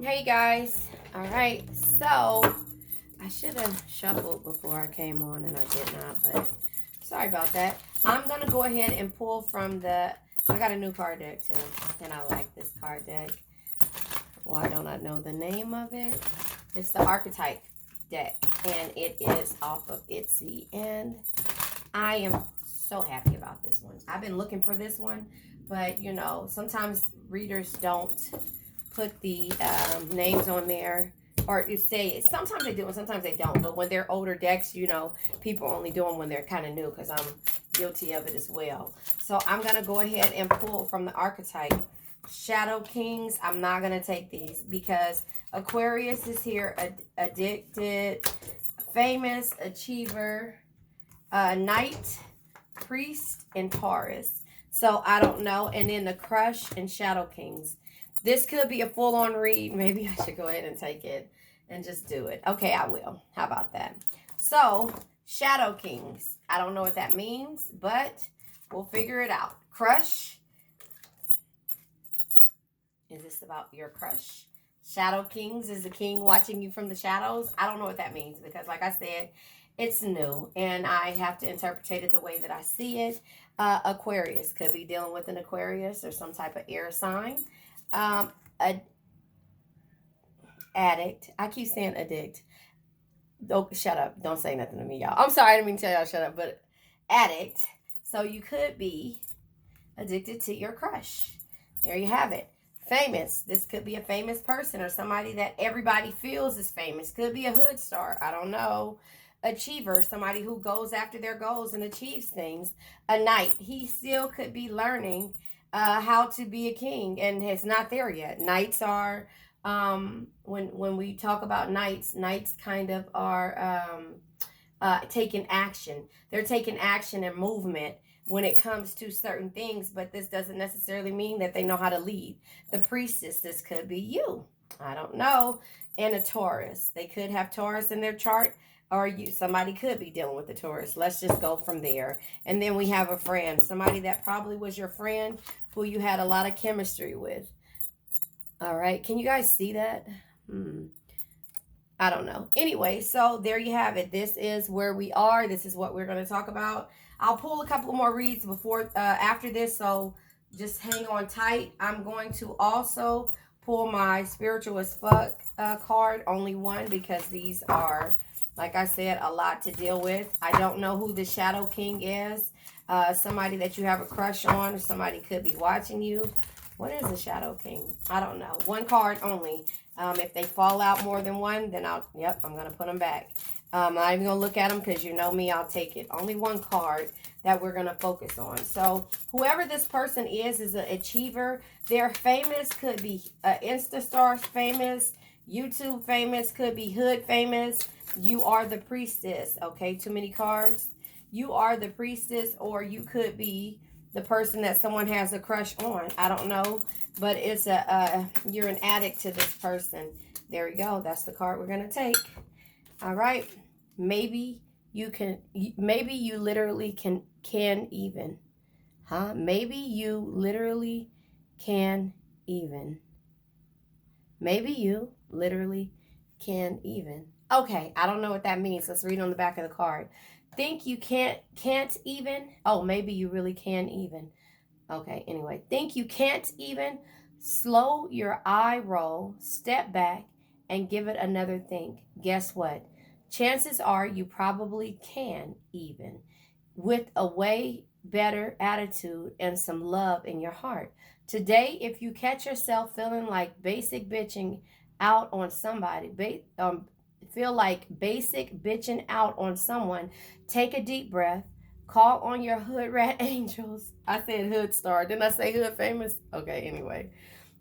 Hey guys. All right. So I should have shuffled before I came on and I did not, but sorry about that. I'm going to go ahead and pull from I got a new card deck too, and I like this card deck. Why don't I know the name of it? It's the Archetype deck, and it is off of Etsy, and I am so happy about this one. I've been looking for this one, but sometimes readers don't put the names on there, or you say it. Sometimes they do and sometimes they don't, but when they're older decks, people only do them when they're kind of new, because I'm guilty of it as well. So I'm going to go ahead and pull from the Archetype Shadow Kings. I'm not going to take these because Aquarius is here, addicted, famous, achiever, knight, priest, and Taurus. So I don't know. And then the Crush and Shadow Kings. This could be a full-on read. Maybe I should go ahead and take it and just do it. Okay, I will. How about that? So, Shadow Kings. I don't know what that means, but we'll figure it out. Crush. Is this about your crush? Shadow Kings is the king watching you from the shadows. I don't know what that means because, like I said, it's new and I have to interpret it the way that I see it. Aquarius could be dealing with an Aquarius or some type of air sign. A addict. I keep saying addict. Don't shut up. Don't say nothing to me, y'all. I'm sorry, I didn't mean to tell y'all shut up, but addict. So you could be addicted to your crush. There you have it. Famous. This could be a famous person or somebody that everybody feels is famous. Could be a hood star. I don't know. Achiever, somebody who goes after their goals and achieves things. A knight. He still could be learning how to be a king and is not there yet. Knights are when we talk about knights kind of are taking action. They're taking action and movement when it comes to certain things, but this doesn't necessarily mean that they know how to lead. The priestess, this could be you. I don't know. And a Taurus. They could have Taurus in their chart, or somebody could be dealing with the Taurus. Let's just go from there. And then we have a friend, somebody that probably was your friend who you had a lot of chemistry with. All right. Can you guys see that? I don't know. Anyway, so there you have it. This is where we are. This is what we're going to talk about. I'll pull a couple more reads after this, so just hang on tight. I'm going to also pull my spiritual as fuck card, only one, because these are, like I said, a lot to deal with. I don't know who the Shadow King is. Somebody that you have a crush on, or somebody could be watching you. What is a Shadow King? I don't know. One card only. If they fall out more than one, then I'm going to put them back. I'm not even going to look at them because you know me, I'll take it. Only one card that we're going to focus on. So whoever this person is an achiever. They're famous, could be Insta stars famous, YouTube famous, could be hood famous. You are the priestess. Okay, too many cards. You are the priestess, or you could be the person that someone has a crush on. I don't know, but it's you're an addict to this person. There we go. That's the card we're going to take. All right. Maybe you literally can even. Huh? Maybe you literally can even. Maybe you literally can even. Okay, I don't know what that means. Let's read on the back of the card. Think you can't even? Oh, maybe you really can even. Okay, anyway. Think you can't even? Slow your eye roll, step back, and give it another think. Guess what? Chances are you probably can even, with a way better attitude and some love in your heart. Today, if you catch yourself feeling like basic bitching out on somebody, feel like basic bitching out on someone, take a deep breath. Call on your hood rat angels. I said hood star. Didn't I say hood famous? Okay, anyway.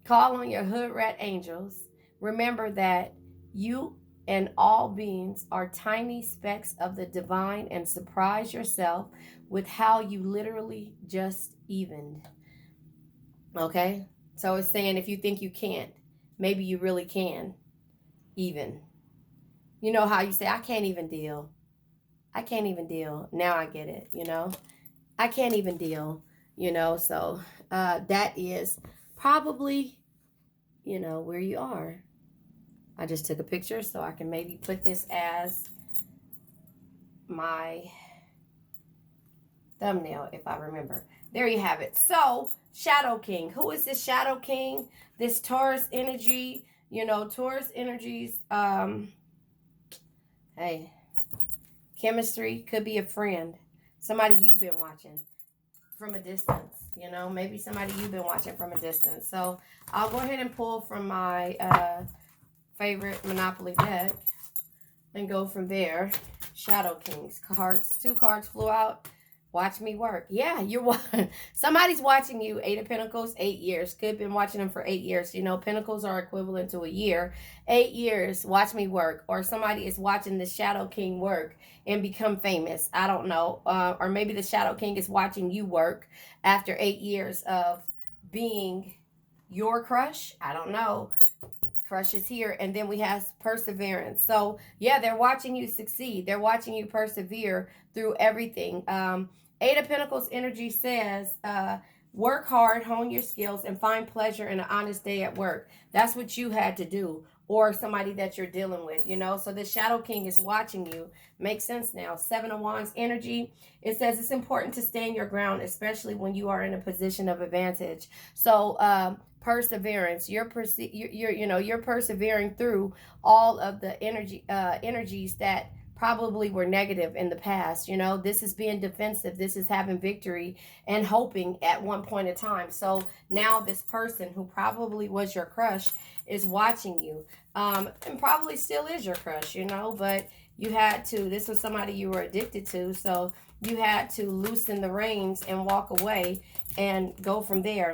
Call on your hood rat angels. Remember that you and all beings are tiny specks of the divine, and surprise yourself with how you literally just evened. Okay? So it's saying if you think you can't, maybe you really can even. You know how you say, I can't even deal. I can't even deal. Now I get it, I can't even deal, so that is probably, where you are. I just took a picture so I can maybe put this as my thumbnail if I remember. There you have it. So, Shadow King. Who is this Shadow King? This Taurus energy. You know, Taurus energies, hey, chemistry could be a friend. Somebody you've been watching from a distance. You know, maybe somebody you've been watching from a distance. So, I'll go ahead and pull from my favorite Monopoly deck and go from there. Shadow Kings cards. 2 cards flew out. Watch me work. Yeah, somebody's watching you. 8 of Pentacles, 8 years. Could have been watching them for 8 years. You know, Pentacles are equivalent to a year. 8 years, watch me work. Or somebody is watching the Shadow King work and become famous. I don't know. Or maybe the Shadow King is watching you work after 8 years of being your crush. I don't know. Crush is here. And then we have perseverance. So, yeah, they're watching you succeed. They're watching you persevere through everything. 8 of Pentacles energy says, work hard, hone your skills, and find pleasure in an honest day at work. That's what you had to do. Or somebody that you're dealing with, you know. So the Shadow King is watching you. Makes sense now. 7 of Wands energy. It says it's important to stand your ground, especially when you are in a position of advantage. So, perseverance. You're persevering through all of the energies that probably were negative in the past. You know, this is being defensive. This is having victory and hoping at one point in time. So now this person who probably was your crush is watching you, and probably still is your crush, you know, but you had to, this was somebody you were addicted to. So you had to loosen the reins and walk away and go from there.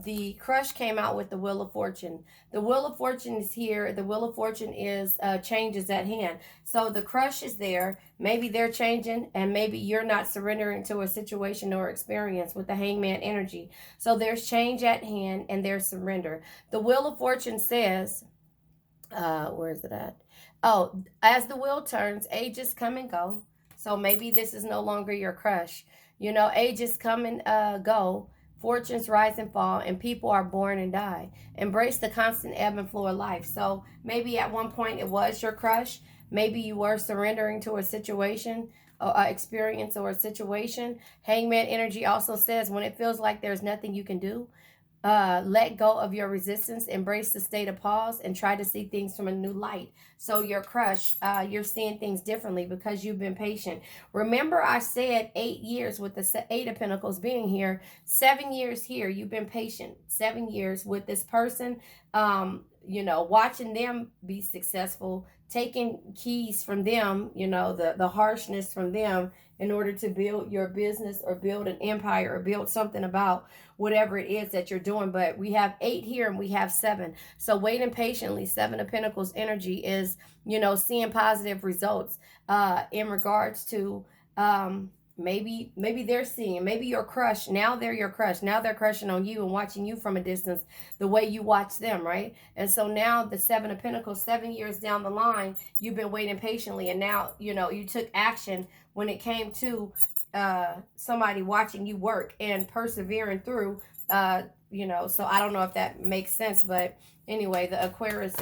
The crush came out with the Wheel of Fortune. The Wheel of Fortune is here. The Wheel of Fortune is changes at hand. So the crush is there. Maybe they're changing, and maybe you're not surrendering to a situation or experience with the Hangman energy. So there's change at hand and there's surrender. The Wheel of Fortune says, where is it at? Oh, as the wheel turns, ages come and go. So maybe this is no longer your crush. You know, ages come and go. Fortunes rise and fall, and people are born and die. Embrace the constant ebb and flow of life. So maybe at one point it was your crush. Maybe you were surrendering to a situation, experience, or a situation. Hangman energy also says when it feels like there's nothing you can do, let go of your resistance, embrace the state of pause, and try to see things from a new light. So your crush, you're seeing things differently because you've been patient. Remember I said 8 years with the 8 of Pentacles being here, 7 years here. You've been patient. 7 years with this person, you know, watching them be successful, taking keys from them, you know, the harshness from them in order to build your business or build an empire or build something about whatever it is that you're doing. But we have 8 here and we have 7. So waiting patiently. 7 of Pentacles energy is, you know, seeing positive results in regards to maybe they're seeing, maybe your crush, now they're your crush. Now they're crushing on you and watching you from a distance the way you watch them, right? And so now the 7 of Pentacles, 7 years down the line, you've been waiting patiently, and now, you know, you took action when it came to somebody watching you work and persevering through, you know. So I don't know if that makes sense, but anyway, the Aquarius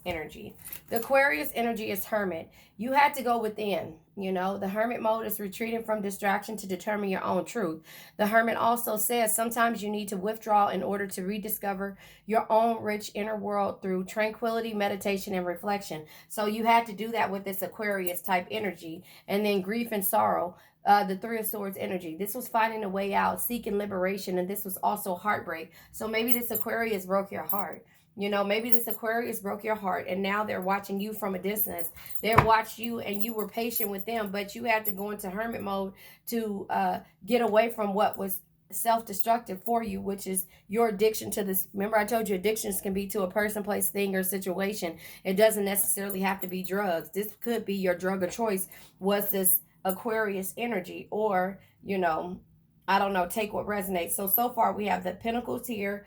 energy. The Aquarius energy is Hermit. You had to go within, you know. The Hermit mode is retreating from distraction to determine your own truth. The Hermit also says sometimes you need to withdraw in order to rediscover your own rich inner world through tranquility, meditation, and reflection. So you had to do that with this Aquarius type energy. And then grief and sorrow. The 3 of Swords energy. This was finding a way out, seeking liberation, and this was also heartbreak. So maybe this Aquarius broke your heart. You know, maybe this Aquarius broke your heart, and now they're watching you from a distance. They watched you, and you were patient with them, but you had to go into hermit mode to get away from what was self-destructive for you, which is your addiction to this. Remember, I told you addictions can be to a person, place, thing, or situation. It doesn't necessarily have to be drugs. This could be your drug of choice was this Aquarius energy, or, you know, I don't know, take what resonates. So far we have the Pentacles here,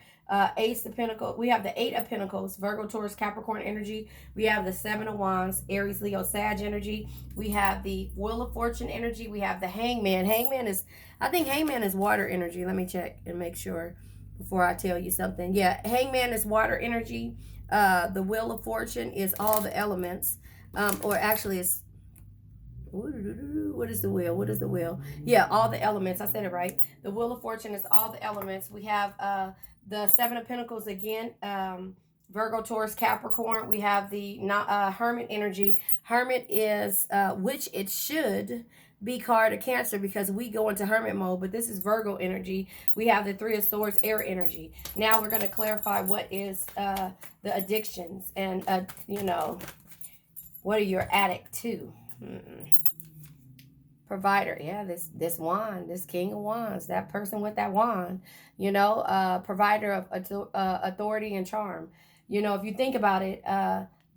Ace of Pentacles. We have the 8 of Pentacles, Virgo, Taurus, Capricorn energy. We have the 7 of Wands, Aries, Leo, Sag energy. We have the Wheel of Fortune energy. We have the Hangman. I think Hangman is water energy. Let me check and make sure before I tell you something. Yeah, Hangman is water energy. The Wheel of Fortune is all the elements. Or actually, it's what is the wheel? What is the wheel? Yeah, all the elements. I said it right. The Wheel of Fortune is all the elements. We have the Seven of Pentacles again. Virgo, Taurus, Capricorn. We have the Hermit energy. Hermit is which it should be card of Cancer because we go into Hermit mode, but this is Virgo energy. We have the Three of Swords, air energy. Now we're going to clarify what is the addictions and you know, what are you addict to? Provider, yeah, this wand, this King of Wands, that person with that wand, you know, provider of authority and charm. You know, if you think about it,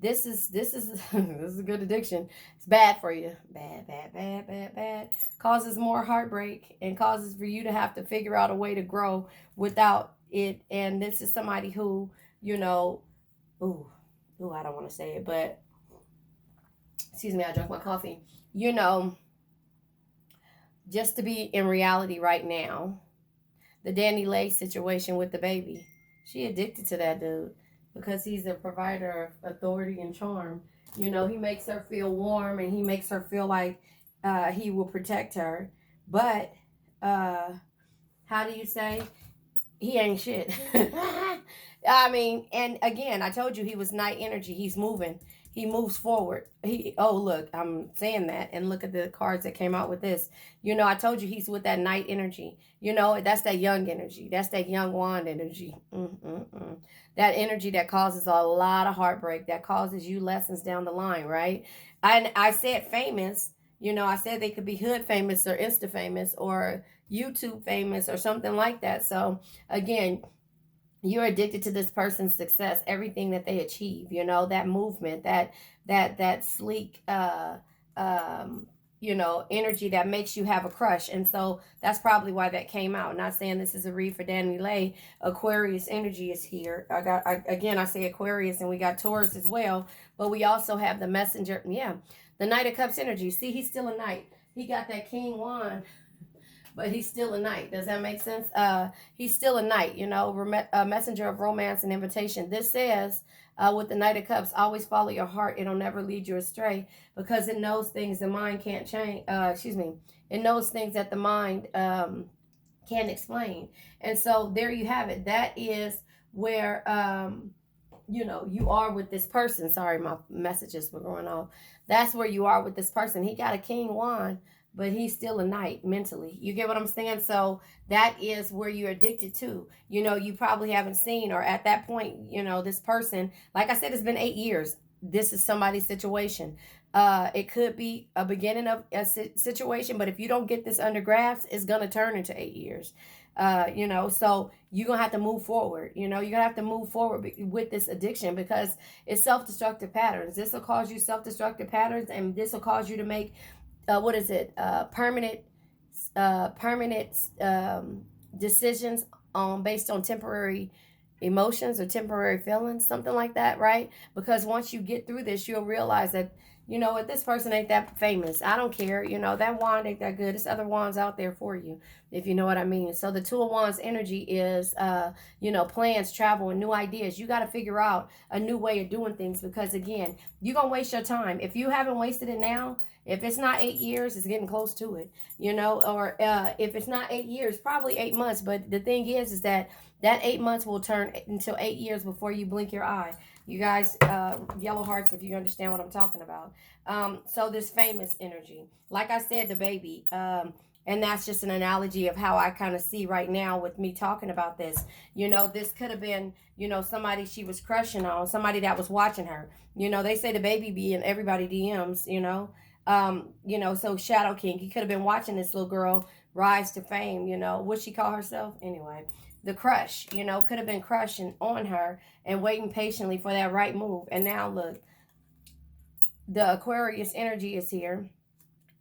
this is this is a good addiction. It's bad for you, bad. Causes more heartbreak and causes for you to have to figure out a way to grow without it. And this is somebody who, you know, I don't want to say it, but excuse me, I drank my coffee. You know, just to be in reality right now, the Danny Lay situation with the baby, she addicted to that dude because he's a provider of authority and charm. You know, he makes her feel warm and he makes her feel like he will protect her. But how do you say? He ain't shit. I mean, and again, I told you he was night energy. He's moving. He moves forward. Look, I'm saying that, and look at the cards that came out with this. You know, I told you he's with that night energy. You know, that's that young energy. That's that young wand energy. That energy that causes a lot of heartbreak, that causes you lessons down the line, right? And I said famous. You know, I said they could be hood famous or Insta famous or YouTube famous or something like that. So again, you're addicted to this person's success, everything that they achieve, you know, that movement, that sleek you know, energy that makes you have a crush. And so that's probably why that came out. Not saying this is a read for Danny Lay. Aquarius energy is here. I say Aquarius, and we got Taurus as well, but we also have the Messenger. Yeah, the Knight of Cups energy. See, he's still a knight. He got that King wand, but he's still a knight. Does that make sense? He's still a knight, you know, a messenger of romance and invitation. This says, with the Knight of Cups, always follow your heart. It'll never lead you astray because it knows things the mind can't change. It knows things that the mind can't explain. And so there you have it. That is where, you know, you are with this person. Sorry, my messages were going off. That's where you are with this person. He got a King wand, but he's still a knight mentally. You get what I'm saying? So that is where you're addicted to. You know, you probably haven't seen, or at that point, you know, this person, like I said, it's been 8 years. This is somebody's situation. It could be a beginning of a situation, but if you don't get this under grasp, it's going to turn into 8 years. You know, so you're going to have to move forward. You know, you're going to have to move forward with this addiction because it's self-destructive patterns. This will cause you self-destructive patterns, and this will cause you to make permanent decisions based on temporary emotions or temporary feelings, something like that, right? Because once you get through this, you'll realize that, you know what, this person ain't that famous. I don't care. You know, that wand ain't that good. There's other wands out there for you, if you know what I mean. So the Two of Wands energy is, you know, plans, travel, and new ideas. You got to figure out a new way of doing things because, again, you're going to waste your time. If you haven't wasted it now, if it's not 8 years, it's getting close to it, you know, or if it's not 8 years, probably 8 months. But the thing is that 8 months will turn into 8 years before you blink your eye. You guys, yellow hearts, if you understand what I'm talking about. So this famous energy, like I said, the baby, and that's just an analogy of how I kind of see right now with me talking about this. You know, this could have been, you know, somebody she was crushing on, somebody that was watching her. You know, they say the baby be in everybody DMs, you know. You know, so Shadow King, he could have been watching this little girl rise to fame, you know. What she call herself? Anyway, the crush, you know, could have been crushing on her and waiting patiently for that right move. And now look, the Aquarius energy is here.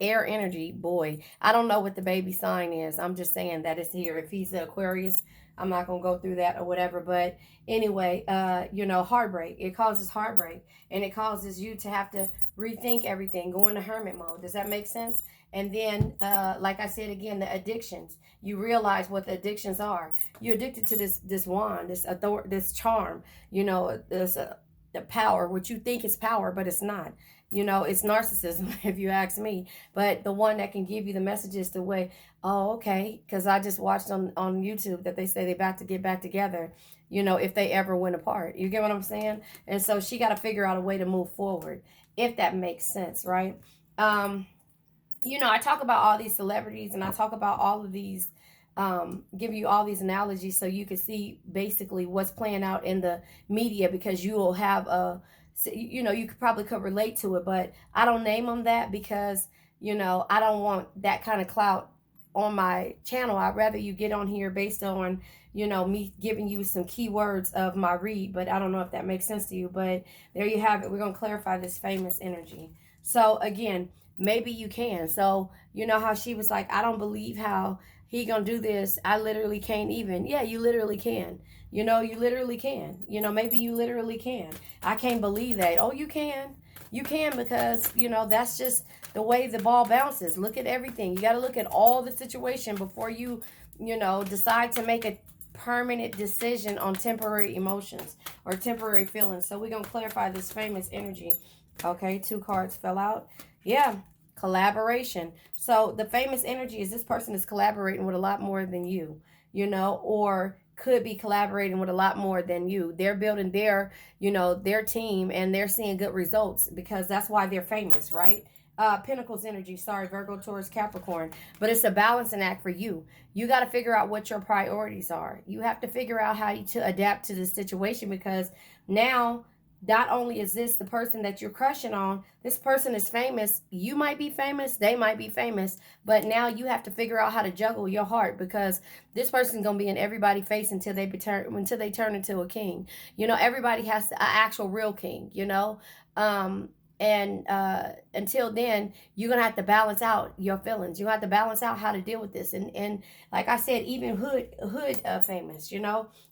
Air energy, boy. I don't know what the baby sign is. I'm just saying that it's here. If he's the Aquarius, I'm not going to go through that or whatever. But anyway, heartbreak. It causes heartbreak, and it causes you to have to rethink everything, go into hermit mode. Does that make sense? And then, like I said again, the addictions. You realize what the addictions are. You're addicted to this wand, this charm. This the power, which you think is power, but it's not. It's narcissism, if you ask me. But the one that can give you the messages the way, oh, okay, because I just watched on YouTube that they say they're about to get back together. If they ever went apart. You get what I'm saying? And so she got to figure out a way to move forward, if that makes sense, right? I talk about all these celebrities, and I talk about all of these, give you all these analogies so you can see basically what's playing out in the media, because you will have you could relate to it, but I don't name them that because, I don't want that kind of clout on my channel. I'd rather you get on here based on, me giving you some keywords of my read, but I don't know if that makes sense to you. But there you have it. We're going to clarify this famous energy. So again, maybe you can. So you know how she was like, I don't believe how he gonna do this. I literally can't even. Yeah, you literally can. You literally can. Maybe you literally can. I can't believe that. Oh, you can. You can, because, that's just the way the ball bounces. Look at everything. You got to look at all the situation before you, decide to make a permanent decision on temporary emotions or temporary feelings. So we're going to clarify this famous energy. Okay, 2 cards fell out. Yeah, collaboration. So the famous energy is this person is collaborating with a lot more than you, or could be collaborating with a lot more than you. They're building their team, and they're seeing good results because that's why they're famous, right? Pentacles energy, sorry, Virgo, Taurus, Capricorn. But it's a balancing act for you. You got to figure out what your priorities are. You have to figure out how to adapt to this situation, because now not only is this the person that you're crushing on, this person is famous. You might be famous, they might be famous, but now you have to figure out how to juggle your heart, because this person's gonna be in everybody's face until they turn into a king. Everybody has an actual real king. And until then, you're gonna have to balance out your feelings. You have to balance out how to deal with this. And like I said, even hood famous,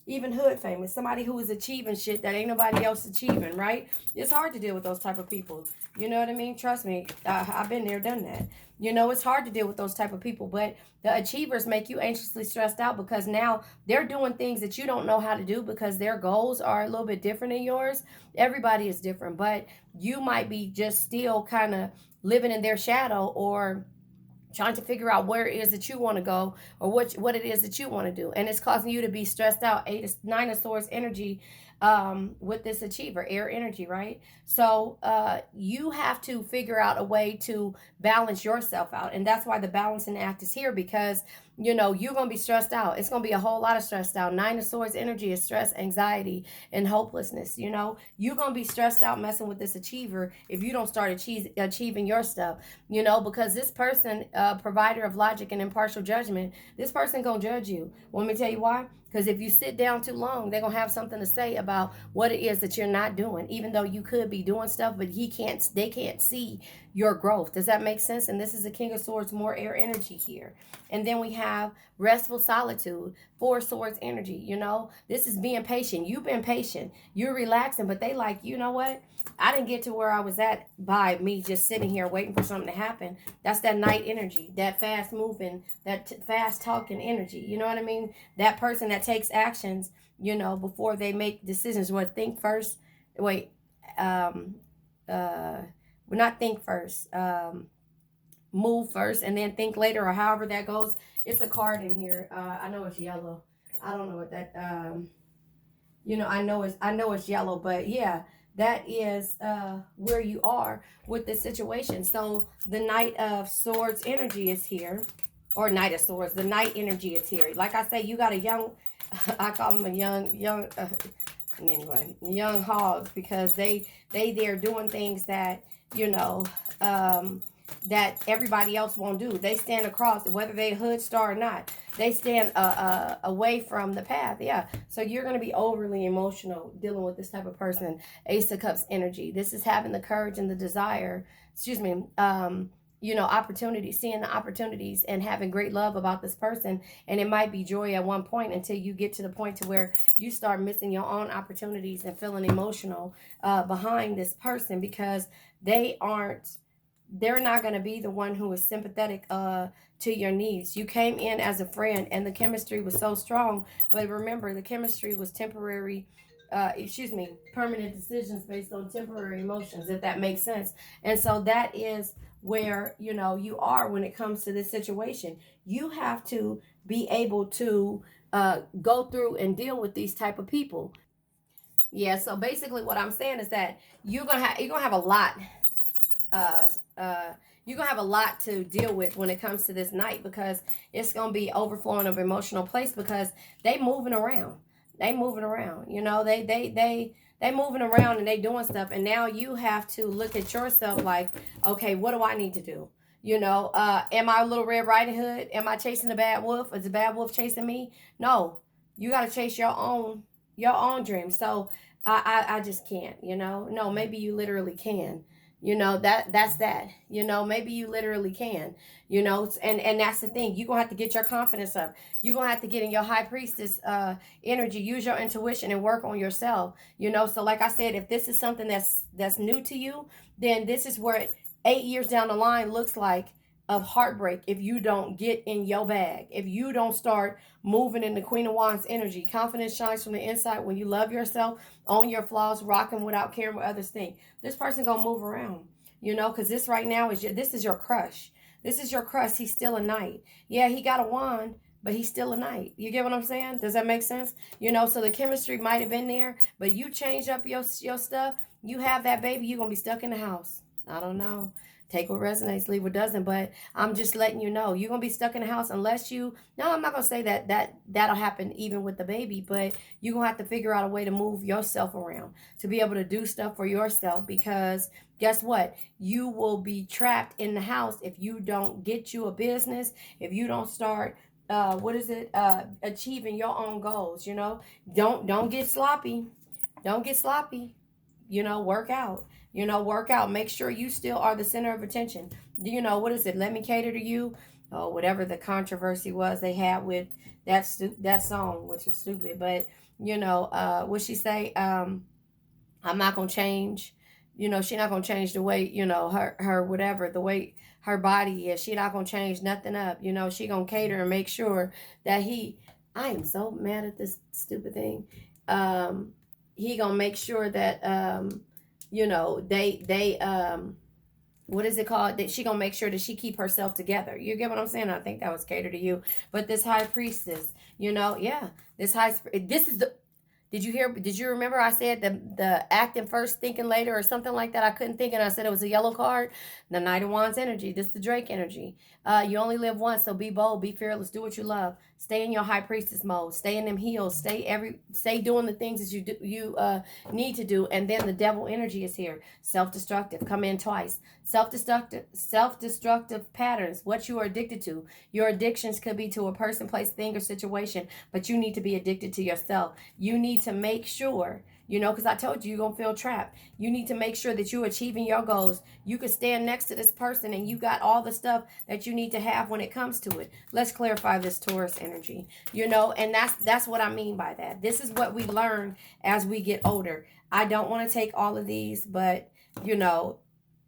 even hood famous, somebody who is achieving shit that ain't nobody else achieving, right? It's hard to deal with those type of people. You know what I mean? Trust me, I've been there, done that. It's hard to deal with those type of people, but the achievers make you anxiously stressed out, because now they're doing things that you don't know how to do, because their goals are a little bit different than yours. Everybody is different, but you might be just still kind of living in their shadow, or trying to figure out where it is that you want to go, or what it is that you want to do, and it's causing you to be stressed out. 9 of Swords energy with this achiever, air energy, right? So you have to figure out a way to balance yourself out, and that's why the balancing act is here, because you're gonna be stressed out. It's gonna be a whole lot of stressed out. 9 of Swords energy is stress, anxiety, and hopelessness. You're gonna be stressed out messing with this achiever if you don't start achieving your stuff. Because this person, provider of logic and impartial judgment, this person gonna judge you. Want me to tell you why? Because if you sit down too long, they're going to have something to say about what it is that you're not doing, even though you could be doing stuff, but they can't see your growth. Does that make sense? And this is the King of Swords, more air energy here. And then we have restful solitude, 4 Swords energy. This is being patient. You've been patient. You're relaxing, but they like, you know what? I didn't get to where I was at by me just sitting here waiting for something to happen. That's that night energy, that fast moving, that fast talking energy. You know what I mean? That person that takes actions, before they make decisions. What, think first? Wait, not think first. Move first and then think later, or however that goes. It's a card in here. I know it's yellow. I don't know what that. I know it's yellow, but yeah. That is where you are with this situation. So the Knight of Swords energy is here. Or Knight of Swords. The Knight energy is here. Like I say, you got a young, I call them a young hogs, because they're doing things that, that everybody else won't do. They stand across, whether they hood star or not. They stand away from the path. Yeah. So you're going to be overly emotional dealing with this type of person. Ace of Cups energy. This is having the courage and the desire, opportunities, seeing the opportunities and having great love about this person. And it might be joy at one point until you get to the point to where you start missing your own opportunities and feeling emotional behind this person, because they're not going to be the one who is sympathetic to your needs. You came in as a friend and the chemistry was so strong, but remember, the chemistry was temporary, permanent decisions based on temporary emotions, if that makes sense. And so that is where you are when it comes to this situation. You have to be able to go through and deal with these type of people. Yeah, so basically what I'm saying is that you're gonna have a lot uh, uh, you're gonna have a lot to deal with when it comes to this night, because it's gonna be overflowing of emotional place, because they moving around, they moving around and they doing stuff, and now you have to look at yourself like, okay, what do I need to do? Am I a little Red Riding Hood? Am I chasing the bad wolf? Is the bad wolf chasing me? No, you got to chase your own dreams. So I just can't. No, maybe you literally can. That's that. Maybe you literally can. And that's the thing. You're gonna have to get your confidence up. You're gonna have to get in your high priestess energy, use your intuition and work on yourself. So like I said, if this is something that's new to you, then this is where 8 years down the line looks like of heartbreak if you don't get in your bag, if you don't start moving in the Queen of Wands energy. Confidence shines from the inside when you love yourself, own your flaws, rocking without caring what others think. This person gonna move around, because this right now this is your crush. This is your crush. He's still a knight. Yeah, he got a wand, but he's still a knight. You get what I'm saying? Does that make sense? So the chemistry might have been there, but you change up your stuff. You have that baby, you're gonna be stuck in the house. I don't know. Take what resonates, leave what doesn't. But I'm just letting you know, you're gonna be stuck in the house unless you. No, I'm not gonna say that'll happen even with the baby, but you're gonna have to figure out a way to move yourself around to be able to do stuff for yourself. Because guess what? You will be trapped in the house if you don't get you a business. If you don't start. Achieving your own goals. Don't get sloppy. Don't get sloppy. Work out. Work out. Make sure you still are the center of attention. What is it? Let me cater to you. Oh, whatever the controversy was they had with that song, which was stupid. But what she say? I'm not gonna change. She not gonna change the way her whatever the way her body is. She not gonna change nothing up. She gonna cater and make sure that he. I am so mad at this stupid thing. He gonna make sure that they what is it called, that she gonna make sure that she keep herself together. You get what I'm saying? I think that was catered to you. But this high priestess, yeah, this is the. Did you remember I said the acting first, thinking later, or something like that? I couldn't think, and I said it was a yellow card. The Knight of Wands energy. This is the Drake energy. You only live once, so be bold, be fearless, do what you love. Stay in your high priestess mode. Stay in them heels. Stay doing the things that you need to do. And then the devil energy is here. Self-destructive. Come in twice. Self-destructive patterns. What you are addicted to. Your addictions could be to a person, place, thing, or situation, but you need to be addicted to yourself. You need to make sure, because I told you you're going to feel trapped. You need to make sure that you're achieving your goals. You could stand next to this person and you got all the stuff that you need to have when it comes to it. Let's clarify this Taurus energy, and that's what I mean by that. This is what we learn as we get older. I don't want to take all of these, but,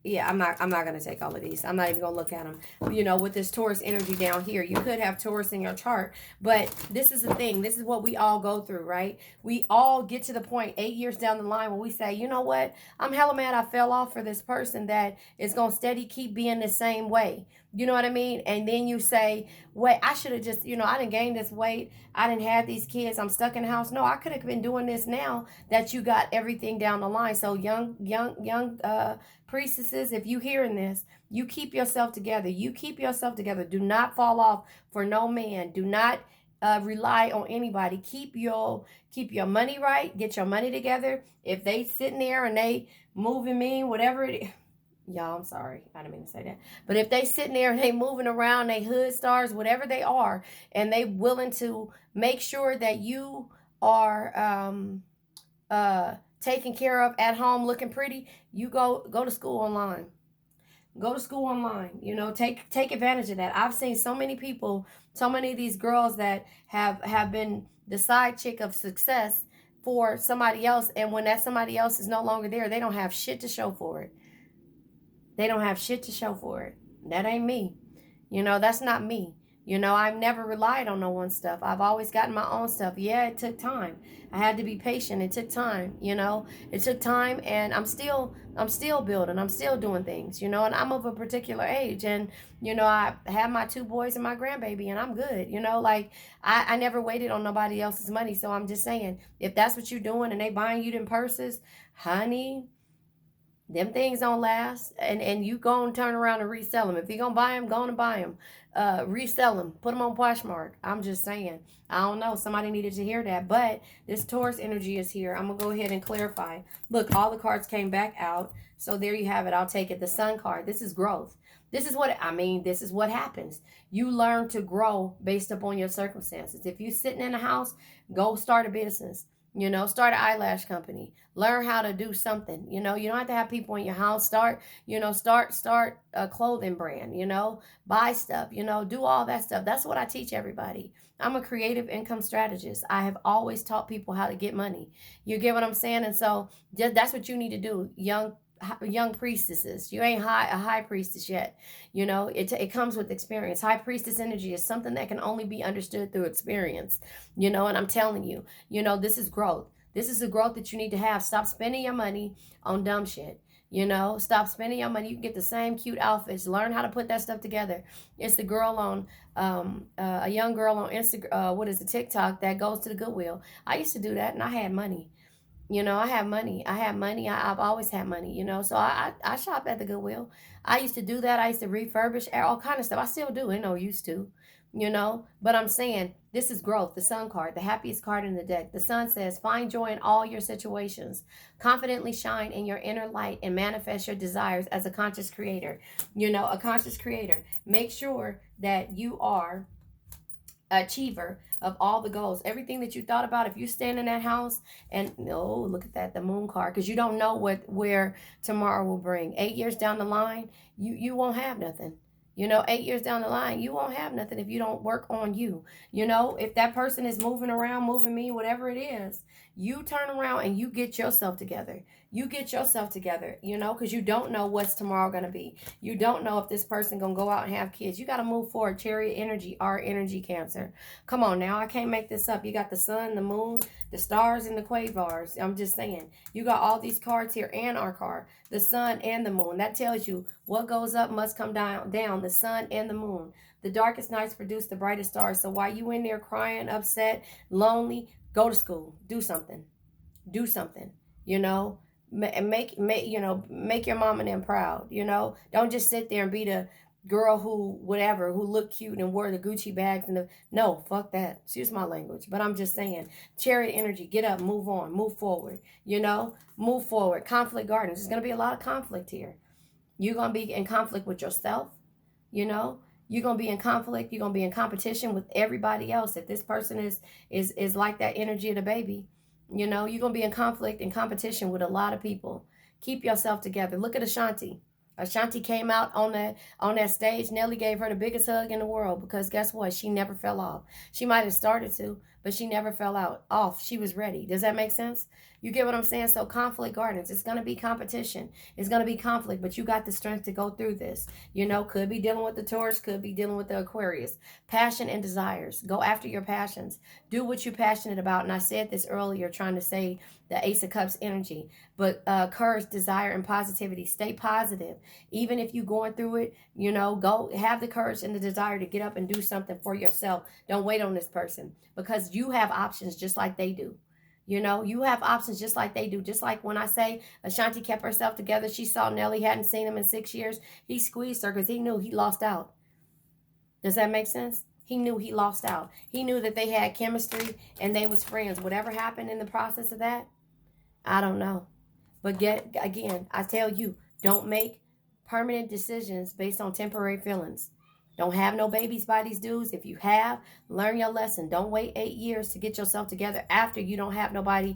yeah, I'm not gonna take all of these. I'm not even gonna look at them. With this Taurus energy down here, you could have Taurus in your chart, but this is the thing. This is what we all go through, right? We all get to the point 8 years down the line when we say, you know what? I'm hella mad I fell off for this person that is gonna steady keep being the same way. You know what I mean? And then you say, wait, I should have just, I didn't gain this weight. I didn't have these kids. I'm stuck in the house. No, I could have been doing this now that you got everything down the line. So young priestesses, if you hearing this, you keep yourself together. You keep yourself together. Do not fall off for no man. Do not rely on anybody. Keep your money right. Get your money together. If they sitting there and they moving mean, whatever it is. Y'all, I'm sorry. I didn't mean to say that. But if they sitting there and they moving around, they hood stars, whatever they are, and they willing to make sure that you are taken care of at home, looking pretty, you go to school online. Go to school online. You know, take advantage of that. I've seen so many people, so many of these girls that have been the side chick of success for somebody else, and when that somebody else is no longer there, they don't have shit to show for it. They don't have shit to show for it. That ain't me. You know, that's not me. You know, I've never relied on no one's stuff. I've always gotten my own stuff. Yeah, it took time. I had to be patient. It took time, you know. It took time, and I'm still building. I'm still doing things, you know, and I'm of a particular age, and you know, I have my 2 boys and my grandbaby, and I'm good. You know, like I never waited on nobody else's money. So I'm just saying, if that's what you're doing and they buying you them purses, honey, them things don't last, and you go and turn around and resell them. If you're gonna buy them, go on and buy them. Resell them, put them on Poshmark. I'm just saying. I don't know. Somebody needed to hear that, but this Taurus energy is here. I'm gonna go ahead and clarify. Look, all the cards came back out, so there you have it. I'll take it. The Sun card. This is growth. This is what I mean. This is what happens. You learn to grow based upon your circumstances. If you're sitting in a house, go start a business. You know, start an eyelash company. Learn how to do something. You know, you don't have to have people in your house. Start a clothing brand, you know, buy stuff, you know, do all that stuff. That's what I teach everybody. I'm a creative income strategist. I have always taught people how to get money. You get what I'm saying? And so that's what you need to do, young priestesses. You ain't a high priestess yet. You know, it comes with experience. High priestess energy is something that can only be understood through experience. You know, and I'm telling you, you know, this is growth. This is the growth that you need to have. Stop spending your money on dumb shit. You know, stop spending your money. You can get the same cute outfits. Learn how to put that stuff together. It's the girl on a young girl on Instagram. What is the TikTok that goes to the Goodwill? I used to do that, and I had money. You know, I have money. I have money. I've always had money, you know. So I shop at the Goodwill. I used to do that. I used to refurbish all kind of stuff. I still do. You know, used to, you know. But I'm saying this is growth. The Sun card, the happiest card in the deck. The Sun says, find joy in all your situations. Confidently shine in your inner light and manifest your desires as a conscious creator. You know, a conscious creator. Make sure that you are achiever of all the goals, everything that you thought about. If you stand in that house and look at that, the Moon card, because you don't know where tomorrow will bring. 8 years down the line, you won't have nothing. You know, 8 years down the line, you won't have nothing if you don't work on you. You know, if that person is moving around, moving me, whatever it is, you turn around and you get yourself together. You get yourself together, you know, because you don't know what's tomorrow going to be. You don't know if this person going to go out and have kids. You got to move forward. Chariot energy, our energy, Cancer. Come on now, I can't make this up. You got the sun, the moon, the stars, and the quasars. I'm just saying. You got all these cards here and our card. The sun and the moon. That tells you what goes up must come down. The sun and the moon. The darkest nights produce the brightest stars. So while you in there crying, upset, lonely, go to school. Do something. Do something. You know, make your mom and them proud. You know, don't just sit there and be the girl who looked cute and wore the Gucci bags no, fuck that. Excuse my language, but I'm just saying, Chariot energy, get up, move on, move forward. You know, move forward. Conflict gardens. There's gonna be a lot of conflict here. You're gonna be in conflict with yourself. You know, you're gonna be in conflict. You're gonna be in competition with everybody else. If this person is like that energy of the baby, you know, you're gonna be in conflict and competition with a lot of people. Keep yourself together. Look at Ashanti. Ashanti came out on that stage. Nelly gave her the biggest hug in the world because guess what? She never fell off. She might have started to, but she never fell off. She was ready. Does that make sense? You get what I'm saying? So conflict gardens, it's going to be competition. It's going to be conflict, but you got the strength to go through this. You know, could be dealing with the Taurus, could be dealing with the Aquarius. Passion and desires. Go after your passions. Do what you're passionate about. And I said this earlier, trying to say the Ace of Cups energy. But courage, desire, and positivity. Stay positive. Even if you're going through it, you know, go have the courage and the desire to get up and do something for yourself. Don't wait on this person because you have options just like they do. You know, you have options just like they do. Just like when I say Ashanti kept herself together, she saw Nelly hadn't seen him in 6 years. He squeezed her because he knew he lost out. Does that make sense? He knew he lost out. He knew that they had chemistry and they was friends. Whatever happened in the process of that, I don't know. But again, I tell you, don't make permanent decisions based on temporary feelings. Don't have no babies by these dudes. If you have, learn your lesson. Don't wait 8 years to get yourself together after you don't have nobody,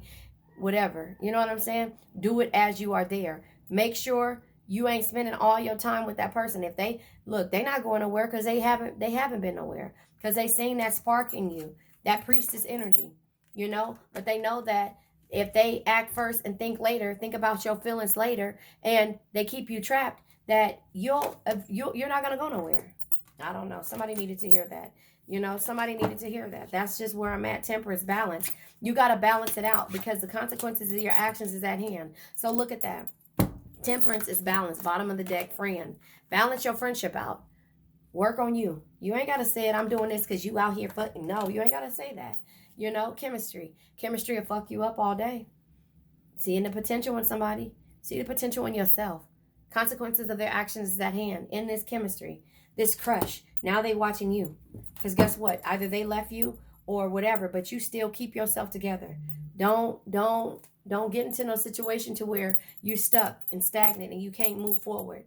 whatever. You know what I'm saying? Do it as you are there. Make sure You ain't spending all your time with that person. If they look, they not going nowhere because they haven't been nowhere. Because they seen that spark in you, that priestess energy, you know. But they know that if they act first and think later, think about your feelings later, and they keep you trapped, that you're not gonna go nowhere. I don't know. Somebody needed to hear that. You know, somebody needed to hear that. That's just where I'm at. Temperance, balance. You got to balance it out because the consequences of your actions is at hand. So look at that. Temperance is balance. Bottom of the deck, friend. Balance your friendship out. Work on you. You ain't got to say it, I'm doing this because you out here fucking. No, you ain't got to say that. You know, chemistry. Chemistry will fuck you up all day. Seeing the potential in somebody. See the potential in yourself. Consequences of their actions is at hand. In this chemistry. This crush. Now they watching you. Because guess what? Either they left you or whatever, but you still keep yourself together. Don't get into no situation to where you stuck and stagnant and you can't move forward.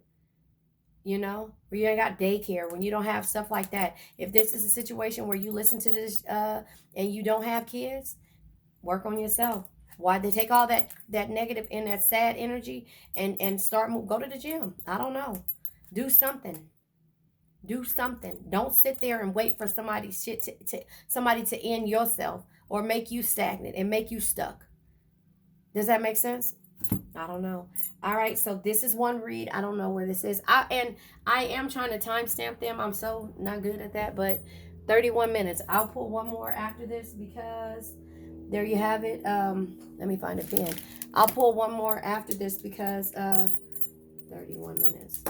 You know, where you ain't got daycare, when you don't have stuff like that. If this is a situation where you listen to this and you don't have kids, work on yourself. Why they take all that negative and that sad energy and start go to the gym. I don't know. Do something. Do something. Don't sit there and wait for somebody's shit somebody to end yourself or make you stagnant and make you stuck. Does that make sense? I don't know. All right, so this is one read. I don't know where this is. I am trying to timestamp them. I'm so not good at that, but 31 minutes. I'll pull one more after this because there you have it. Let me find a pen. I'll pull one more after this because 31 minutes.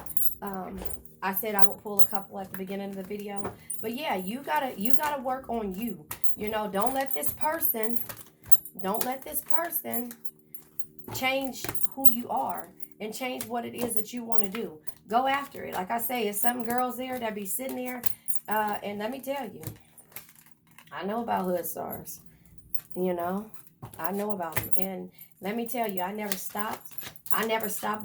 I said I would pull a couple at the beginning of the video. But yeah, you gotta work on you. You know, don't let this person change who you are and change what it is that you want to do. Go after it. Like I say, it's some girls there that be sitting there, and let me tell you, I know about hood stars. You know, I know about them, and let me tell you, I never stopped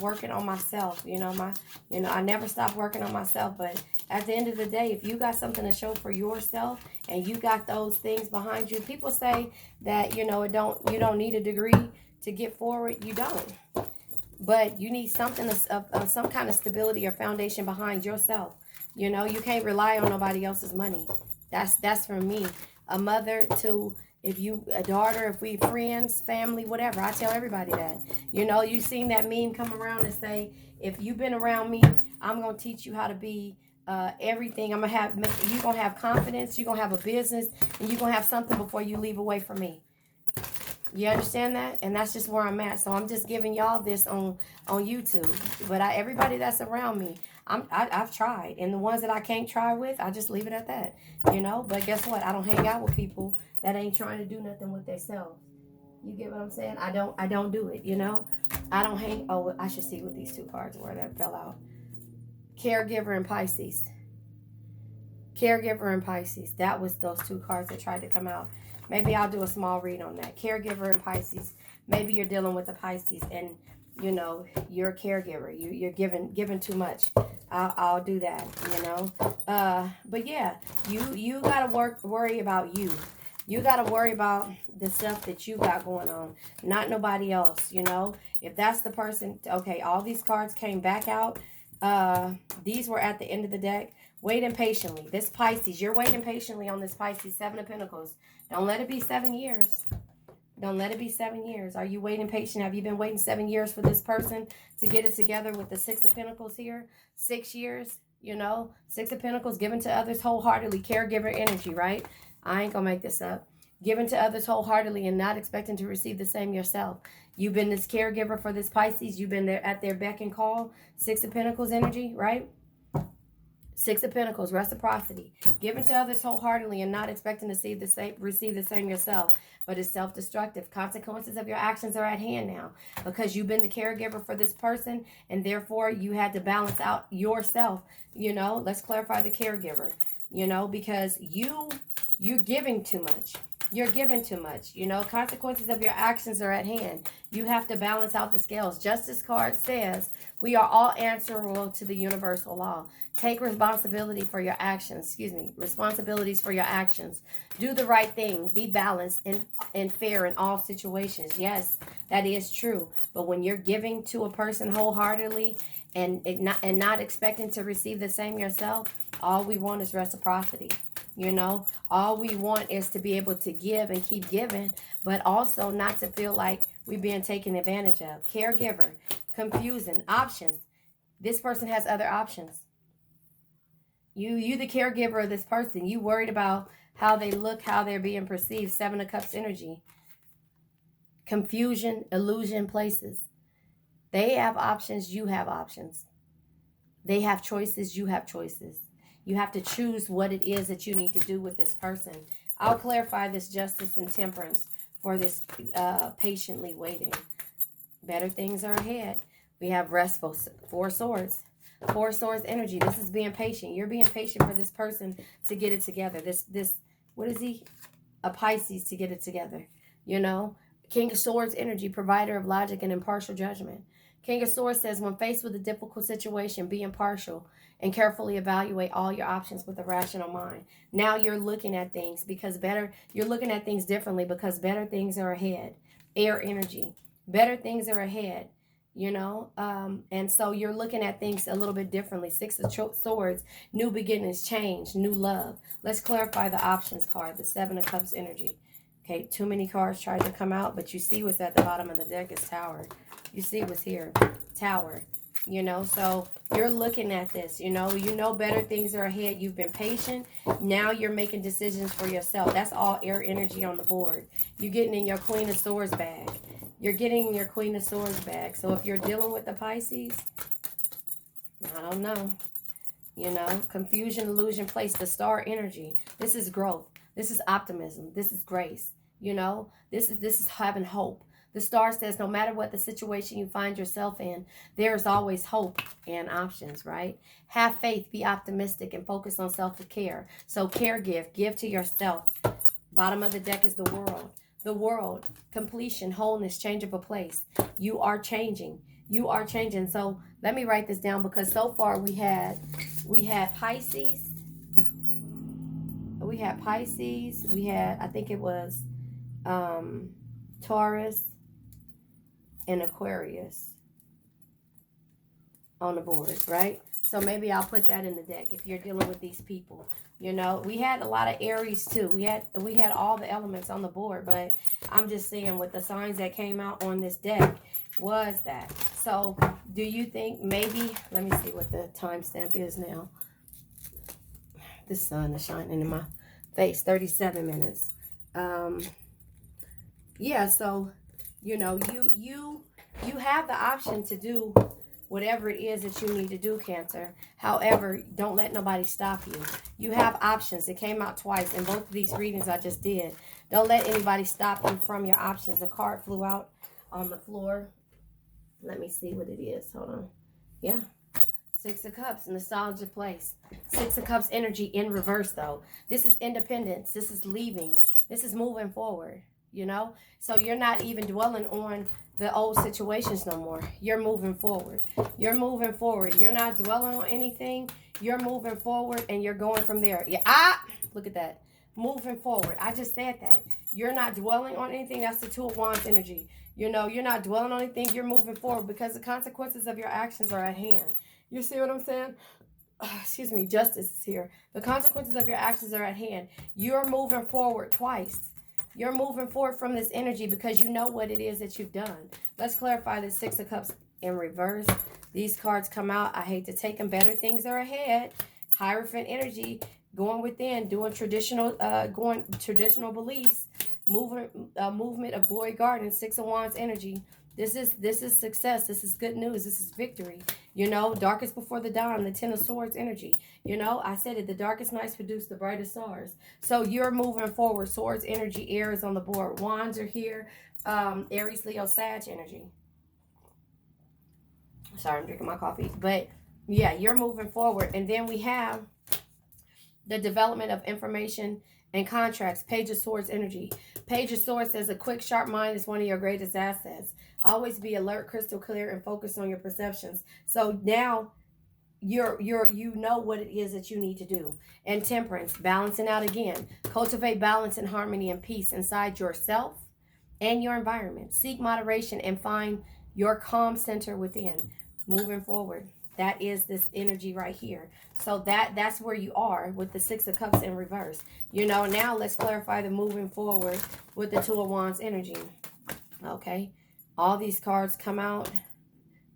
working on myself. I never stopped working on myself. But at the end of the day, if you got something to show for yourself and you got those things behind you, people say that you don't need a degree to get forward. You don't, but you need something of some kind of stability or foundation behind yourself. You know, you can't rely on nobody else's money. That's from me, a mother to. If you a daughter, if we friends, family, whatever, I tell everybody that. You know, you seen that meme come around and say, if you've been around me, I'm gonna teach you how to be everything. You're gonna have confidence, you're gonna have a business, and you're gonna have something before you leave away from me. You understand that? And that's just where I'm at. So I'm just giving y'all this on YouTube. But everybody that's around me, I've tried, and the ones that I can't try with, I just leave it at that. You know. But guess what? I don't hang out with people that ain't trying to do nothing with themselves. You get what I'm saying? I don't do it. You know. I don't hang. Oh, I should see what these two cards were that fell out. Caregiver and Pisces. Caregiver and Pisces. That was those two cards that tried to come out. Maybe I'll do a small read on that. Caregiver and Pisces. Maybe you're dealing with a Pisces and, you know, you're a caregiver. You're giving too much. I'll do that, you know. But yeah, you got to worry about you. You got to worry about the stuff that you got going on, not nobody else, you know. If that's the person, okay, all these cards came back out. These were at the end of the deck. Waiting patiently. This Pisces, you're waiting patiently on this Pisces, 7 of Pentacles. Don't let it be 7 years. Don't let it be 7 years. Are you waiting patient? Have you been waiting 7 years for this person to get it together with the 6 of Pentacles here? 6 years, you know, 6 of Pentacles, given to others wholeheartedly, caregiver energy, right? I ain't gonna make this up. Giving to others wholeheartedly and not expecting to receive the same yourself. You've been this caregiver for this Pisces. You've been there at their beck and call. 6 of Pentacles energy, right? 6 of Pentacles, reciprocity. Giving to others wholeheartedly and not expecting to receive the same yourself. But it's self-destructive. Consequences of your actions are at hand now. Because you've been the caregiver for this person. And therefore, you had to balance out yourself. You know, let's clarify the caregiver. You know, because you're giving too much. You're giving too much. You know, consequences of your actions are at hand. You have to balance out the scales. Justice card says we are all answerable to the universal law. Take responsibility for your actions. Excuse me. Responsibilities for your actions. Do the right thing. Be balanced and fair in all situations. Yes, that is true. But when you're giving to a person wholeheartedly and not expecting to receive the same yourself, all we want is reciprocity. You know, all we want is to be able to give and keep giving, but also not to feel like we're being taken advantage of. Caregiver, confusing, options. This person has other options. You the caregiver of this person. You worried about how they look, how they're being perceived. Seven of Cups energy. Confusion, illusion, places. They have options, you have options. They have choices, you have choices. You have to choose what it is that you need to do with this person. I'll clarify this justice and temperance for this patiently waiting. Better things are ahead. We have restful, Four Swords. Four Swords energy. This is being patient. You're being patient for this person to get it together. This, what is he? A Pisces to get it together. You know? King of Swords energy, provider of logic and impartial judgment. King of Swords says, when faced with a difficult situation, be impartial and carefully evaluate all your options with a rational mind. Now you're looking at things you're looking at things differently because better things are ahead. Air energy. Better things are ahead, you know? And so you're looking at things a little bit differently. Six of Swords, new beginnings, change, new love. Let's clarify the options card, the Seven of Cups energy. Okay, too many cards tried to come out, but you see what's at the bottom of the deck is Tower. You see what's here, Tower. You know, so you're looking at this, you know better things are ahead. You've been patient. Now you're making decisions for yourself. That's all air energy on the board. You're getting in your Queen of Swords bag. You're getting in your Queen of Swords bag. So if you're dealing with the Pisces, I don't know. You know, confusion, illusion, place, the star energy. This is growth. This is optimism. This is grace. You know, this is having hope. The star says no matter what the situation you find yourself in, there's always hope and options, right? Have faith, be optimistic, and focus on self-care. So give to yourself. Bottom of the deck is the World. The World, completion, wholeness, change of a place. You are changing. You are changing. So let me write this down because so far we had Pisces. We had Pisces. We had, I think it was Taurus and Aquarius on the board, right? So maybe I'll put that in the deck if you're dealing with these people. You know, we had a lot of Aries too. We had all the elements on the board, but I'm just saying with the signs that came out on this deck was that. So do you think maybe, let me see what the timestamp is now. The sun is shining in my face, 37 minutes. Yeah, so you know, you have the option to do whatever it is that you need to do, Cancer. However, don't let nobody stop you. You have options. It came out twice in both of these readings I just did. Don't let anybody stop you from your options. A card flew out on the floor. Let me see what it is. Hold on. Yeah. Six of Cups, nostalgia place. Six of Cups energy in reverse, though. This is independence. This is leaving. This is moving forward, you know? So you're not even dwelling on the old situations no more. You're moving forward. You're moving forward. You're not dwelling on anything. You're moving forward and you're going from there. Yeah, look at that. Moving forward. I just said that. You're not dwelling on anything. That's the Two of Wands energy. You know, you're not dwelling on anything. You're moving forward because the consequences of your actions are at hand. You see what I'm saying? Excuse me, justice is here. The consequences of your actions are at hand. You're moving forward twice. You're moving forward from this energy because you know what it is that you've done. Let's clarify the Six of Cups in reverse. These cards come out. I hate to take them. Better things are ahead. Hierophant energy, going within, doing traditional beliefs. Movement of glory garden. Six of Wands energy. This is success. This is good news. This is victory. You know, darkest before the dawn, the Ten of Swords energy. You know, I said it, the darkest nights produce the brightest stars. So you're moving forward. Swords energy, air is on the board. Wands are here. Aries, Leo, Sag energy. Sorry, I'm drinking my coffee. But yeah, you're moving forward. And then we have the development of information and contracts. Page of Swords energy. Page of Swords says a quick, sharp mind is one of your greatest assets. Always be alert, crystal clear, and focus on your perceptions. So now you know what it is that you need to do. And Temperance, balancing out again. Cultivate balance and harmony and peace inside yourself and your environment. Seek moderation and find your calm center within. Moving forward. That is this energy right here. So that's where you are with the Six of Cups in reverse. You know, now let's clarify the moving forward with the Two of Wands energy. Okay. All these cards come out,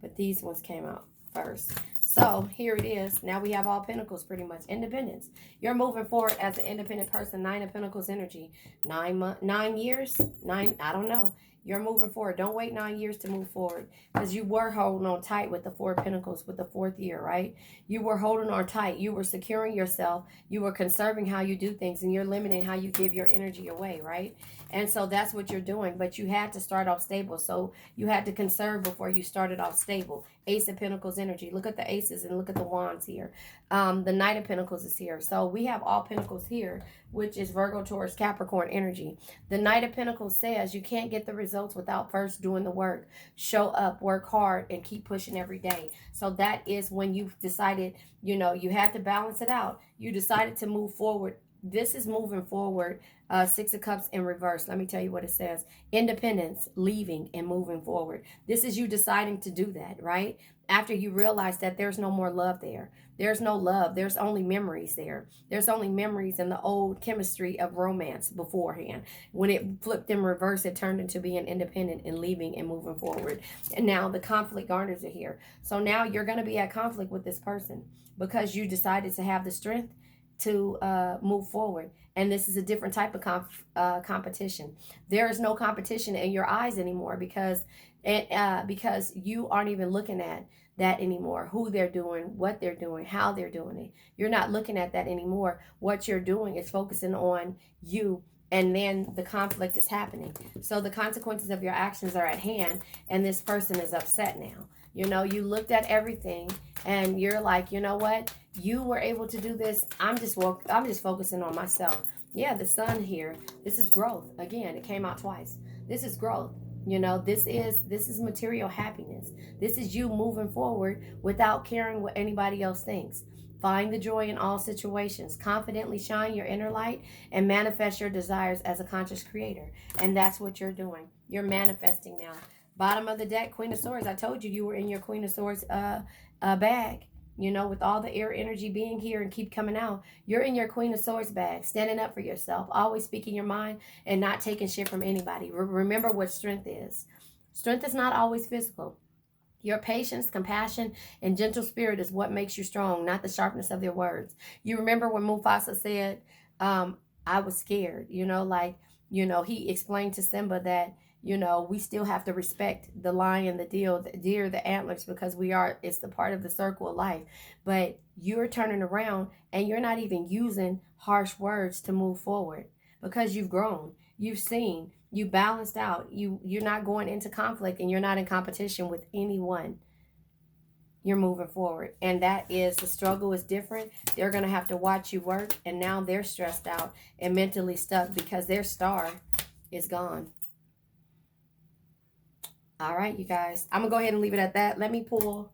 but these ones came out first. So here it is. Now we have all Pentacles pretty much. Independence. You're moving forward as an independent person. Nine of Pentacles energy. 9 years? I don't know. You're moving forward. Don't wait 9 years to move forward. Because you were holding on tight with the Four of Pentacles with the 4th year, right? You were holding on tight. You were securing yourself. You were conserving how you do things. And you're limiting how you give your energy away, right? And so that's what you're doing. But you had to start off stable. So you had to conserve before you started off stable. Ace of Pentacles energy. Look at the aces and look at the wands here. The Knight of Pentacles is here. So we have all Pentacles here, which is Virgo, Taurus, Capricorn energy. The Knight of Pentacles says you can't get the results without first doing the work. Show up, work hard, and keep pushing every day. So that is when you've decided, you know, you had to balance it out. You decided to move forward. This is moving forward. Six of Cups in reverse. Let me tell you what it says. Independence, leaving, and moving forward. This is you deciding to do that, right? After you realize that there's no more love there. There's no love. There's only memories there. There's only memories in the old chemistry of romance beforehand. When it flipped in reverse, it turned into being independent and leaving and moving forward. And now the conflict garners are here. So now you're going to be at conflict with this person because you decided to have the strength to move forward. And this is a different type of competition. There is no competition in your eyes anymore because you aren't even looking at that anymore. Who they're doing, what they're doing, how they're doing it. You're not looking at that anymore. What you're doing is focusing on you, and then the conflict is happening. So the consequences of your actions are at hand, and this person is upset now. You know, you looked at everything and you're like, you know what? You were able to do this. I'm just focusing on myself. Yeah, the sun here. This is growth. Again, it came out twice. This is growth. You know, this is material happiness. This is you moving forward without caring what anybody else thinks. Find the joy in all situations. Confidently shine your inner light and manifest your desires as a conscious creator. And that's what you're doing. You're manifesting now. Bottom of the deck, Queen of Swords. I told you you were in your Queen of Swords bag. You know, with all the air energy being here and keep coming out, you're in your Queen of Swords bag, standing up for yourself, always speaking your mind and not taking shit from anybody. Remember what strength is. Strength is not always physical. Your patience, compassion, and gentle spirit is what makes you strong, not the sharpness of your words. You remember when Mufasa said, I was scared, you know, like, you know, he explained to Simba that, you know, we still have to respect the lion, the deer, the antlers, because it's the part of the circle of life. But you're turning around and you're not even using harsh words to move forward because you've grown, you've seen, you balanced out, you're not going into conflict and you're not in competition with anyone. You're moving forward. And that is, the struggle is different. They're going to have to watch you work. And now they're stressed out and mentally stuck because their star is gone. All right, you guys. I'm going to go ahead and leave it at that. Let me pull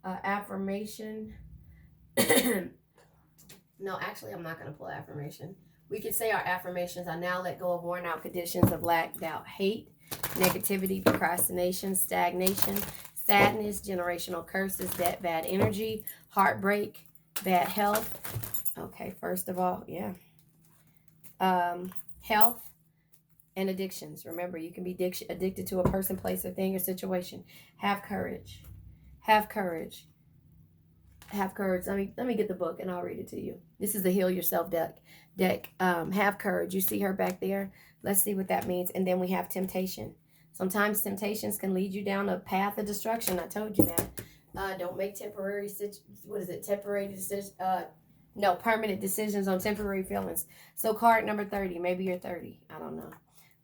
affirmation. No, actually, I'm not going to pull affirmation. We could say our affirmations. I now let go of worn out conditions of lack, doubt, hate, negativity, procrastination, stagnation, sadness, generational curses, debt, bad energy, heartbreak, bad health. Okay, first of all, yeah. Health and addictions. Remember, you can be addicted to a person, place, or thing, or situation. Have courage. Have courage. Have courage. Let me get the book and I'll read it to you. This is the Heal Yourself deck. Have courage. You see her back there? Let's see what that means. And then we have temptation. Sometimes temptations can lead you down a path of destruction. I told you that. Don't make permanent decisions on temporary feelings. So card number 30. Maybe you're 30. I don't know.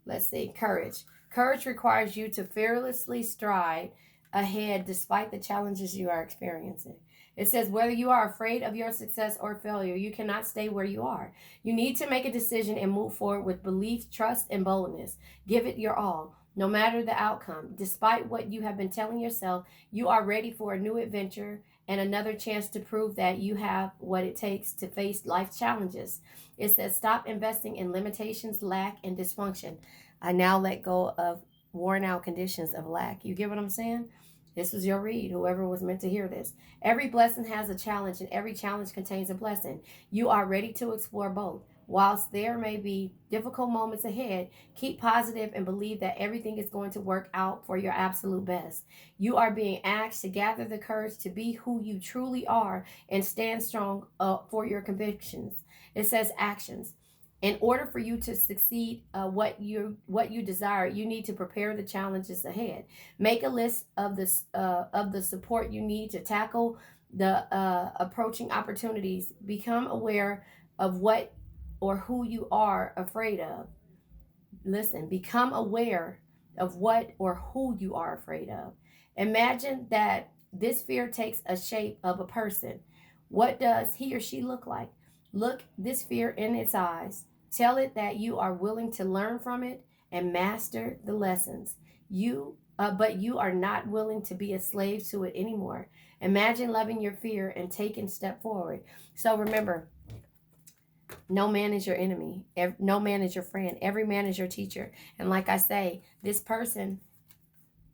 Let's see. Courage. Courage requires you to fearlessly stride ahead despite the challenges you are experiencing. It says, whether you are afraid of your success or failure, you cannot stay where you are. You need to make a decision and move forward with belief, trust, and boldness. Give it your all, no matter the outcome. Despite what you have been telling yourself, you are ready for a new adventure and another chance to prove that you have what it takes to face life challenges. It says, stop investing in limitations, lack, and dysfunction. I now let go of worn out conditions of lack. You get what I'm saying? This was your read, whoever was meant to hear this. Every blessing has a challenge, and every challenge contains a blessing. You are ready to explore both. Whilst there may be difficult moments ahead, keep positive and believe that everything is going to work out for your absolute best. You are being asked to gather the courage to be who you truly are and stand strong for your convictions. It says actions. In order for you to succeed, what you desire, you need to prepare the challenges ahead. Make a list of the support you need to tackle the approaching opportunities. Become aware of what or who you are afraid of. Listen, become aware of what or who you are afraid of. Imagine that this fear takes a shape of a person. What does he or she look like? Look this fear in its eyes. Tell it that you are willing to learn from it and master the lessons. But you are not willing to be a slave to it anymore. Imagine loving your fear and taking a step forward. So remember, no man is your enemy. No man is your friend. Every man is your teacher. And like I say, this person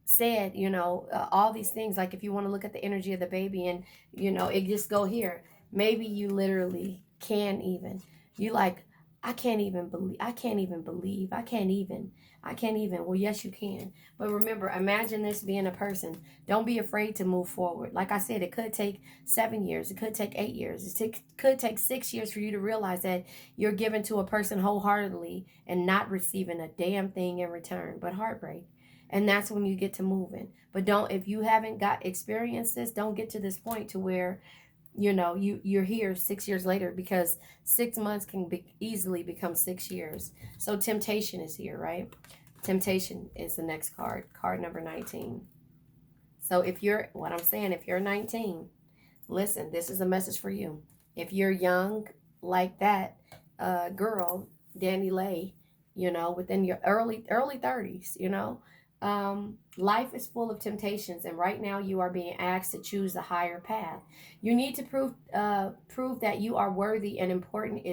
said, all these things. Like if you want to look at the energy of the baby and, it just go here. Maybe you literally can even. You like, I can't even believe. I can't even believe. I can't even. Well, yes, you can. But remember, imagine this being a person. Don't be afraid to move forward. Like I said, it could take 7 years. It could take 8 years. Could take 6 years for you to realize that you're given to a person wholeheartedly and not receiving a damn thing in return, but heartbreak. And that's when you get to moving. But if you haven't got experienced this, don't get to this point to where you're here 6 years later, because 6 months can easily become 6 years. So temptation is here, right? Temptation is the next card number 19. So if you're 19, listen, this is a message for you. If you're young like that girl, Danny Lay, within your early 30s, life is full of temptations, and right now you are being asked to choose a higher path. You need to prove that you are worthy and important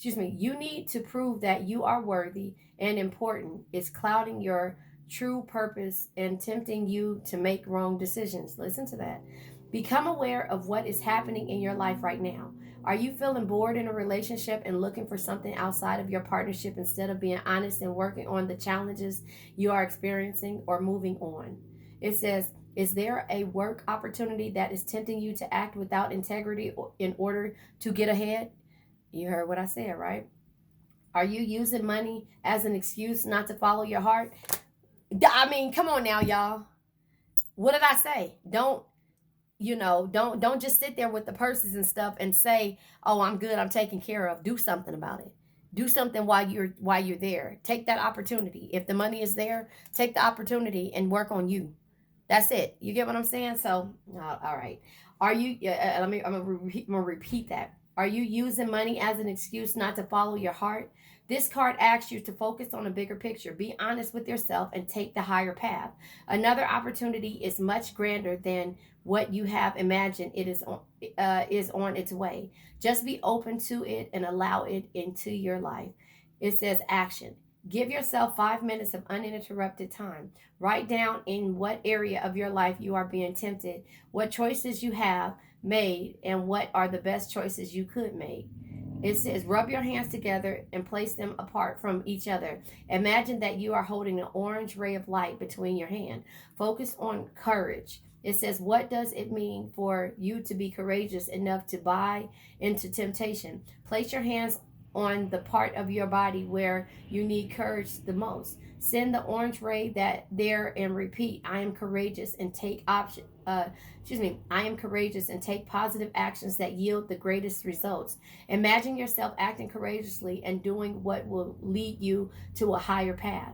you need to prove that you are worthy and important is clouding your true purpose and tempting you to make wrong decisions. Listen to that. Become aware of what is happening in your life right now. Are you feeling bored in a relationship and looking for something outside of your partnership instead of being honest and working on the challenges you are experiencing or moving on? It says, is there a work opportunity that is tempting you to act without integrity in order to get ahead? You heard what I said, right? Are you using money as an excuse not to follow your heart? I mean, come on now, y'all. What did I say? Don't just sit there with the purses and stuff and say, oh, I'm good, I'm taken care of. Do something about it. Do something while you're there. Take that opportunity. If the money is there, take the opportunity and work on you. That's it. You get what I'm saying? So all right. Are you I'm gonna repeat that. Are you using money as an excuse not to follow your heart? This card asks you to focus on a bigger picture. Be honest with yourself and take the higher path. Another opportunity is much grander than what you have imagined. It is on its way. Just be open to it and allow it into your life. It says action. Give yourself 5 minutes of uninterrupted time. Write down in what area of your life you are being tempted, what choices you have made, and what are the best choices you could make. It says, rub your hands together and place them apart from each other. Imagine that you are holding an orange ray of light between your hand. Focus on courage. It says, what does it mean for you to be courageous enough to buy into temptation? Place your hands on the part of your body where you need courage the most. Send the orange ray there and repeat, I am courageous, and take I am courageous and take positive actions that yield the greatest results. Imagine yourself acting courageously and doing what will lead you to a higher path.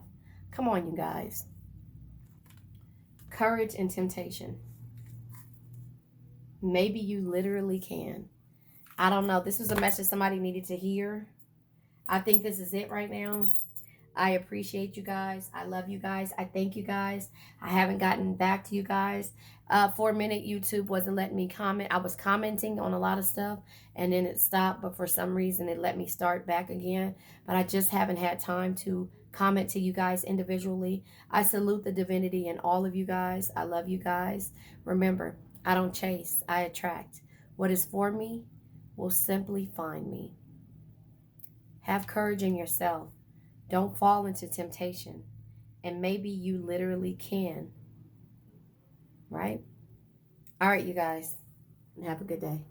Come on, you guys. Courage and temptation. Maybe you literally can. I don't know. This was a message somebody needed to hear. I think this is it right now. I appreciate you guys. I love you guys. I thank you guys. I haven't gotten back to you guys. For a minute, YouTube wasn't letting me comment. I was commenting on a lot of stuff and then it stopped, but for some reason it let me start back again. But I just haven't had time to comment to you guys individually. I salute the divinity in all of you guys. I love you guys. Remember, I don't chase, I attract. What is for me will simply find me. Have courage in yourself. Don't fall into temptation. And maybe you literally can. Right? All right, you guys. Have a good day.